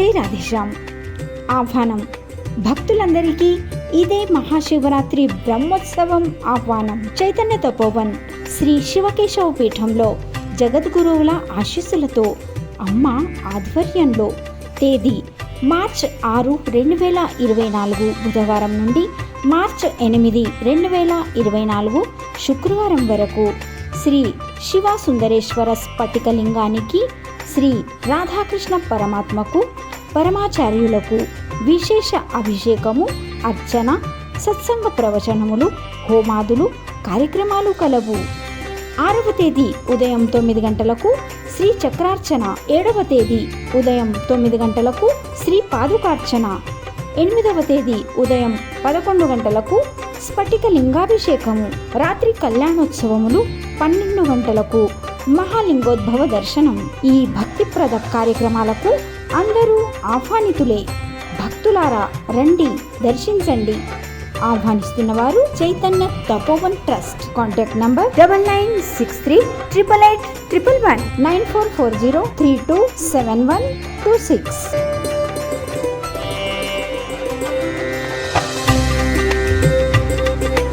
జై రాధేశ్యామ్. ఆహ్వానం భక్తులందరికీ ఇదే మహాశివరాత్రి బ్రహ్మోత్సవం ఆహ్వానం. చైతన్య తపోవన్ శ్రీ శివకేశవ పీఠంలో జగద్గురువుల ఆశీస్సులతో అమ్మ ఆధ్వర్యంలో తేదీ మార్చ్ 6, 2024 బుధవారం నుండి మార్చ్ 8, 2024 శుక్రవారం వరకు శ్రీ శివ సుందరేశ్వర స్ఫటికలింగానికి శ్రీ రాధాకృష్ణ పరమాత్మకు పరమాచార్యులకు విశేష అభిషేకము, అర్చన, సత్సంగ ప్రవచనములు, హోమాదులు కార్యక్రమాలు కలవు. 6వ తేదీ ఉదయం 9 గంటలకు శ్రీ చక్రార్చన, 7వ తేదీ ఉదయం 9 గంటలకు శ్రీ పాదుకార్చన, 8వ తేదీ ఉదయం 11 గంటలకు స్ఫటిక లింగాభిషేకము, రాత్రి కళ్యాణోత్సవములు, 12 గంటలకు మహాలింగోద్భవ దర్శనం. ఈ భక్తిప్రద కార్యక్రమాలకు అందరూ ఆహ్వానితులే. భక్తులారా రండి, దర్శించండి. ఆహ్వానిస్తున్నవారు Chaitanya Tapovan trust. Contact number 9963 888 111 9440 327126.